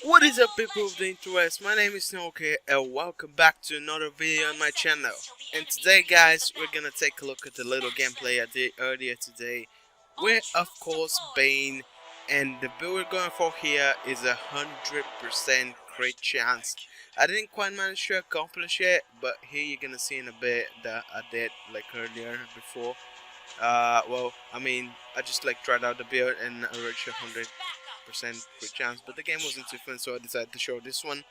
What is up, people of the interest? My name is Noke and welcome back to another video on my channel. And today guys, we're gonna take a look at the little gameplay I did earlier today with of course Bane, and the build we're going for here is 100% crit chance. I didn't quite manage to accomplish it, but here you're gonna see in a bit that I did like earlier before. I just like tried out the build and I reached 100% crit chance, but the game wasn't too fun, so I decided to show this one.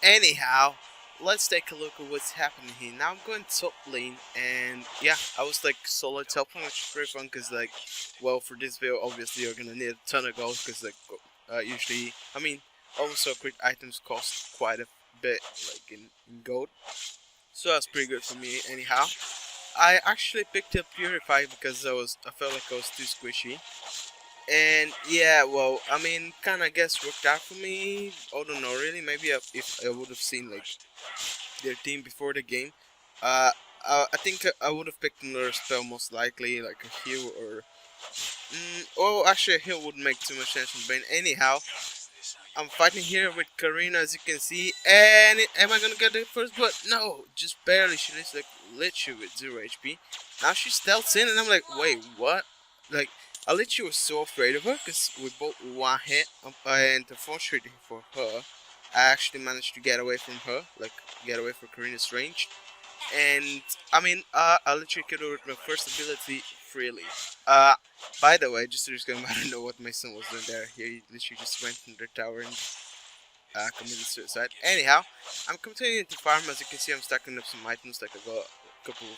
Anyhow, let's take a look at what's happening here. Now I'm going top lane, and yeah, I was like solo top lane, which is pretty fun, because like, well, for this build, obviously you're gonna need a ton of gold, because like, usually, also crit items cost quite a bit, like in gold. So that's pretty good for me, anyhow. I actually picked up Purify because I felt like I was too squishy. And yeah, well, kind of guess worked out for me. I don't know, really. Maybe if I would have seen like their team before the game, uh, I think I would have picked another spell most likely, like a heal or. Oh, actually, a heal wouldn't make too much sense from Bane. Anyhow, I'm fighting here with Karina, as you can see, and am I gonna get the first blood? No, just barely. She is like literally with 0 HP. Now she stealths in, and I'm like, wait, what? Like, I literally was so afraid of her because we both one hit, and unfortunately for her, I actually managed to get away from her, like get away from Karina's range. And I literally killed her with my first ability freely. Uh, by the way, just to disclaimer, I don't know what my son was doing there. He literally just went from the tower and committed suicide. Anyhow, I'm continuing to farm. As you can see, I'm stacking up some items. Like I got a couple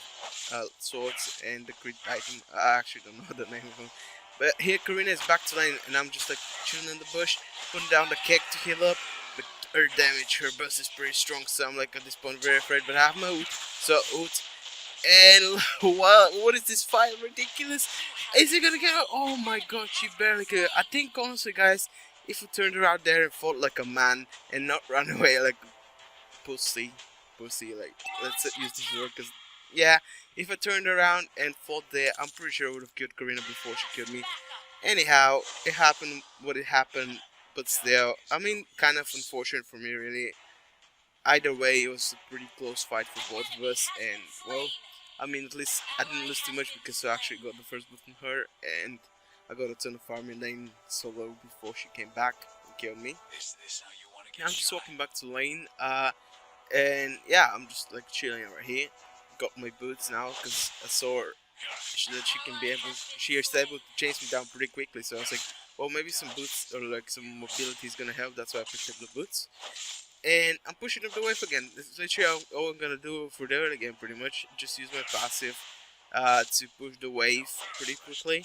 of swords and the crit item. I actually don't know the name of them. But here, Karina is back to lane, and I'm just like chilling in the bush, putting down the kick to heal up. But her damage, her burst is pretty strong, so I'm like at this point very afraid. But I have my ult, so ult. And what is this fight? Ridiculous! Is he gonna get her? Oh my god, she barely could. I think honestly, guys, if we turned her out there and fought like a man and not run away like pussy, like let's use this word, cause yeah, if I turned around and fought there, I'm pretty sure I would have killed Karina before she killed me. Anyhow, it happened what it happened, but still, kind of unfortunate for me, really. Either way, it was a pretty close fight for both of us, and well, at least I didn't lose too much because I actually got the first blood from her, and I got a ton of farming lane solo before she came back and killed me. Now I'm just walking back to lane, and yeah, I'm just like chilling right here. Got my boots now because I saw her, that she is able to chase me down pretty quickly. So I was like, well, maybe some boots or like some mobility is gonna help. That's why I picked up the boots. And I'm pushing up the wave again. This is literally all I'm gonna do for the early game, pretty much. Just use my passive to push the wave pretty quickly.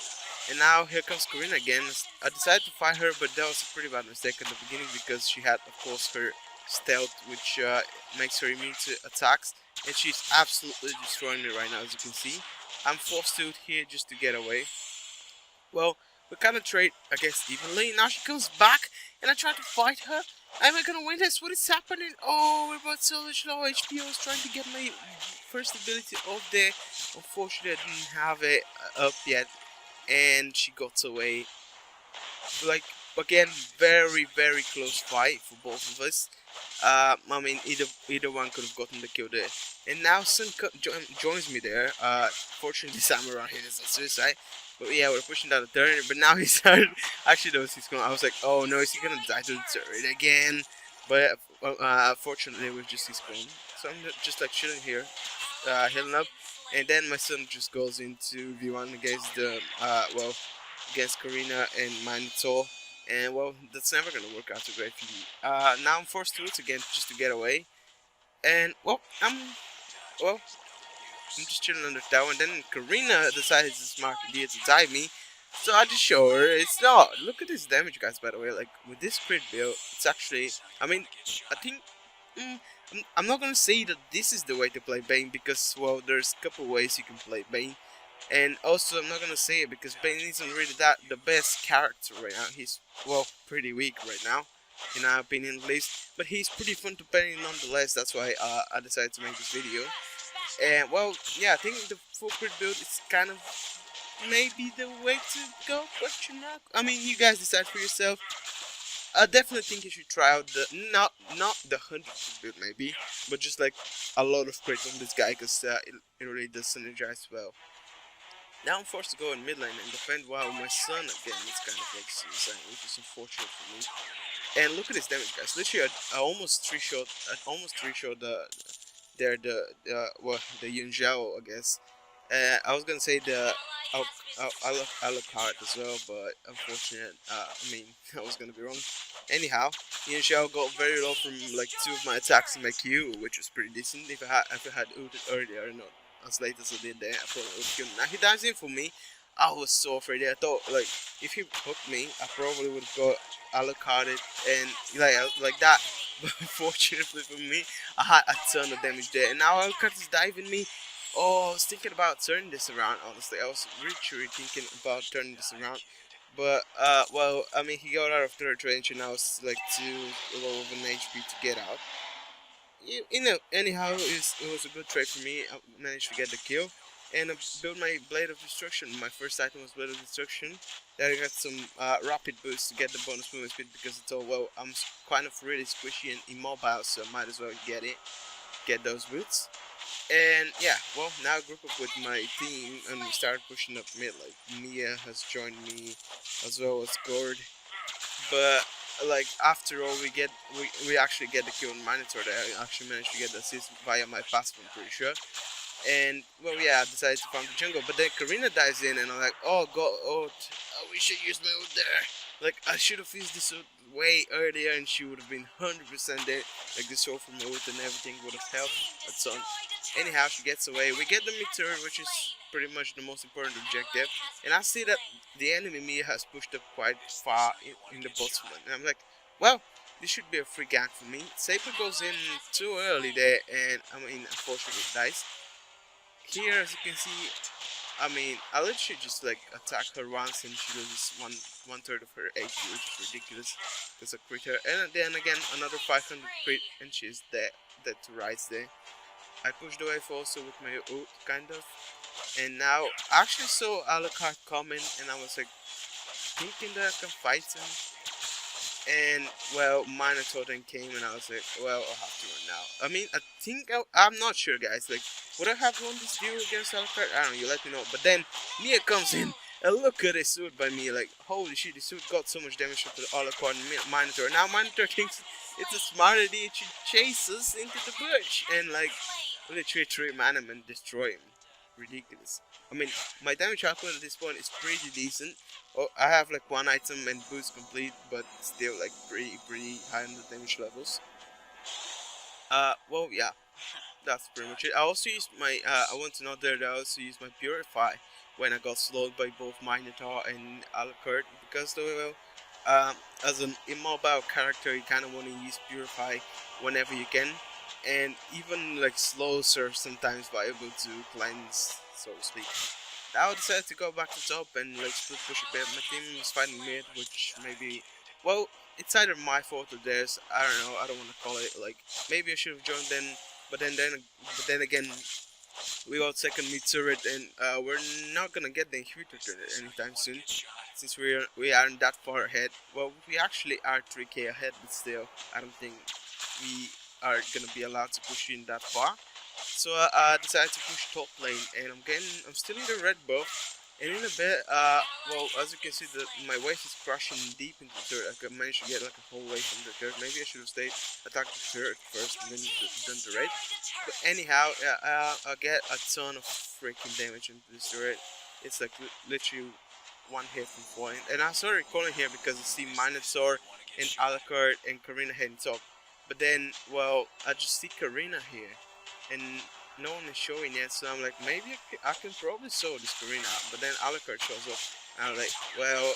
And now here comes Karina again. I decided to fight her, but that was a pretty bad mistake at the beginning because she had, of course, her stealth, which makes her immune to attacks. And she's absolutely destroying me right now, as you can see. I'm forced to here just to get away. Well, we kind of trade, I guess, evenly. Now she comes back, and I try to fight her. Am I gonna win this? What is happening? Oh, we're about so low HP. I was trying to get my first ability up there. Unfortunately, I didn't have it up yet, and she got away. Like, again, very, very close fight for both of us. Either one could have gotten the kill there. And now Sun joins me there. Fortunately, this time around here is a suicide. But yeah, we're pushing down the turn. But now he started. Actually, no, he's going. I was like, oh no, is he gonna die to the turret again? But fortunately, it was just his spawn. So I'm just like chilling here, healing up. And then my son just goes into V1 against against Karina and Minotaur. And well, that's never gonna work out too great for me. Now I'm forced to ult again just to get away. And I'm just chilling on the tower, and then Karina decides this smart idea to dive me. So I just show her it's not. Look at this damage, guys. By the way, like with this crit build, it's actually. I think. I'm not gonna say that this is the way to play Bane because well, there's a couple ways you can play Bane, and also I'm not gonna say it because Bane isn't really that the best character right now. He's well pretty weak right now, in my opinion at least. But he's pretty fun to play nonetheless. That's why I decided to make this video. And well, yeah, I think the full crit build is kind of maybe the way to go. Question mark. You guys decide for yourself. I definitely think you should try out the not the 100 build maybe, but just like a lot of crit on this guy because it really does synergize well. Now I'm forced to go in mid lane and defend while my son again is kind of like suicide, which is unfortunate for me. And look at this damage, guys. Literally, I almost three shot the Yun Zhao, I guess. I was gonna say the Alucard as well, but unfortunate. I mean, I was gonna be wrong. Anyhow, Yun Zhao got very low from like 2 of my attacks in my Q, which was pretty decent. If I had ulted earlier, not as late as I did there, I probably would kill him. Now he dives in for me. I was so afraid. I thought like if he hooked me, I probably would have got Alucarded and like that. But unfortunately for me, I had a ton of damage there, and now Alucard is diving me. Oh, I was thinking about turning this around. Honestly, I was really thinking about turning this around. But well, I mean, he got out of third range, and I was like too low of an HP to get out. You know, anyhow, it was a good trade for me. I managed to get the kill, and I built my Blade of Destruction. My first item was Blade of Destruction. Then I got some rapid boost to get the bonus movement speed because I thought, well, I'm kind of really squishy and immobile, so I might as well get those boots. And yeah, well, now I group up with my team and we started pushing up mid. Like Mia has joined me as well as Gord, but like after all, we actually get the kill on Minotaur. I actually managed to get the assist via my passive, I'm pretty sure. And well, yeah, I decided to farm the jungle, but then Karina dives in, and I'm like, oh god, I wish I used my ult there. Like I should have used this ult way earlier, and she would have been 100% dead. Like the soul from the ult and everything would have helped a ton. Anyhow, she gets away. We get the mid turret, which is pretty much the most important objective. And I see that the enemy Mia has pushed up quite far in the bottom lane, and I'm like, well, this should be a free gank for me. Saber goes in too early there, and I mean, unfortunately, it dies. Here, as you can see, I mean, I literally just like attack her once and she loses one third of her HP, which is ridiculous. That's a crit her, and then again another 500 crit, and she's dead to rise there. I pushed the wave also with my ult, kind of, and now I actually saw Alucard coming, and I was like thinking that I can fight him. And well, Minotaur then came, and I was like, well, I'll have to run now. I mean, I'm not sure, guys. Like, would I have won this duel against Alucard? I don't know. You let me know. But then Mia comes in, and look at this suit by me. Like, holy shit, this suit got so much damage from the Alucard and Minotaur. Now Minotaur thinks it's a smart idea to chase us into the bush and like literally 3-man him and destroy him. Ridiculous. I mean, my damage output at this point is pretty decent. Oh, I have like 1 item and boost complete, but still like pretty high on the damage levels. Well, yeah, that's pretty much it. I also used my, I want to note that I also used my Purify when I got slowed by both Minotaur and Alucard, because well, as an immobile character, you kind of want to use Purify whenever you can, and even like slows are sometimes viable to cleanse, so to speak. Now I decided to go back to top and like split push a bit. My team was fighting mid, which maybe, well, it's either my fault or theirs. I don't know. I don't want to call it. Like maybe I should have joined then, but then again, we got second mid turret, and we're not gonna get the inhibitor turret anytime soon, since we aren't that far ahead. Well, we actually are 3k ahead, but still, I don't think we are gonna be allowed to push in that far. So I decided to push top lane, and I'm still in the red buff, and in a bit, well, as you can see, my wave is crushing deep into the turret. I managed to get like a whole wave from the turret. Maybe I should have stayed, attacked the turret first, and then done the raid. But anyhow, I get a ton of freaking damage into this turret. It's like literally one hit from falling. And I started recalling here because I see Minotaur and Alucard and Karina heading top. But then, well, I just see Karina here, and no one is showing yet, so I'm like, maybe I can probably solo this Karina. But then Alucard shows up, and I'm like, well,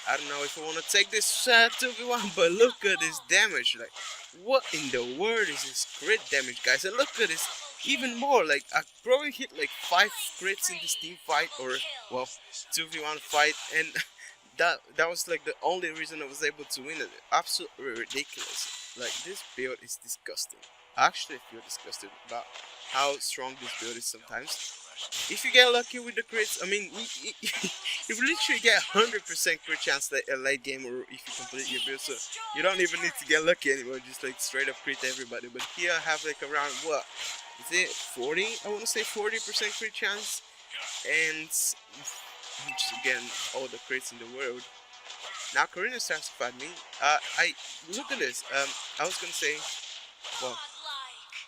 I don't know if I want to take this 2v1, but look at this damage. Like, what in the world is this crit damage, guys? And look at this, even more. Like, I probably hit like 5 crits in this team fight, or, well, 2v1 fight, and that was like the only reason I was able to win it. Absolutely ridiculous. Like, this build is disgusting. I actually feel disgusted about how strong this build is sometimes. If you get lucky with the crits, I mean, you literally get 100% crit chance that a late game, or if you complete your build, so you don't even need to get lucky anymore, just like straight up crit everybody. But here I have like around, what, is it 40? I want to say 40% crit chance, and I'm just getting all the crits in the world. Now Karina starts to fight me. I look at this. I was gonna say, well,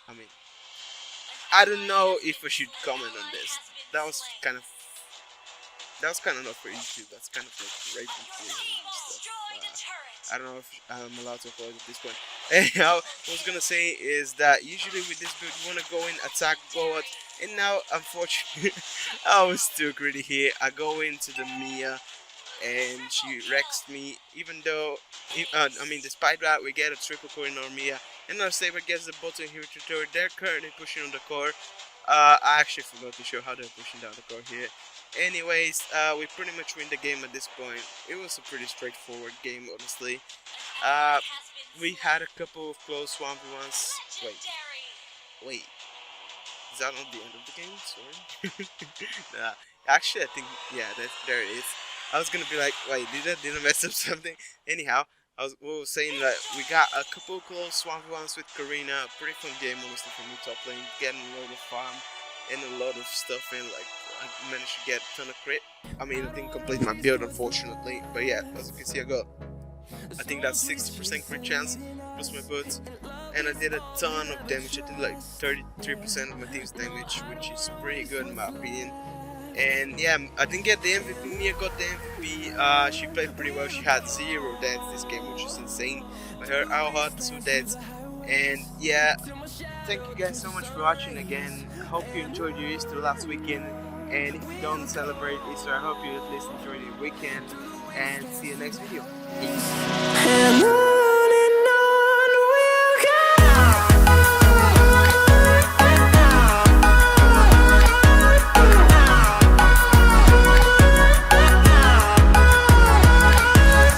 I mean, I don't know if I should comment on this. That was kind of not for YouTube. That's kind of like raping children and stuff. I don't know if I'm allowed to upload at this point. Anyhow, what I was gonna say is that usually with this build you wanna go in, attack, go out, and now unfortunately I was too greedy here. I go into the Mia and she wrecks me, even though I mean, despite that we get a triple core in our Mia, and our Saber gets the button here to turret. They're currently pushing on the core. I actually forgot to show how they're pushing down the core here. Anyways, we pretty much win the game at this point. It was a pretty straightforward game, honestly. We had a couple of close 1v1s. Wait, is that not the end of the game? Sorry. Nah, actually I think, yeah, there it is. I was gonna be like, wait, did I mess up something? Anyhow, we were saying that we got a couple close 1v1s with Karina. Pretty fun game, honestly, for me top lane. Getting a lot of farm and a lot of stuff in. Like, I managed to get a ton of crit. I mean, I didn't complete my build, unfortunately. But yeah, as you can see, I think that's 60% crit chance plus my boots. And I did a ton of damage. I did like 33% of my team's damage, which is pretty good in my opinion. And yeah, I didn't get the MVP. Mia got the MVP. She played pretty well. She had 0 deaths this game, which is insane. But I had 2 deaths. And yeah, thank you guys so much for watching again. Hope you enjoyed your Easter last weekend. And if you don't celebrate Easter, I hope you at least enjoy your weekend. And see you next video. Peace.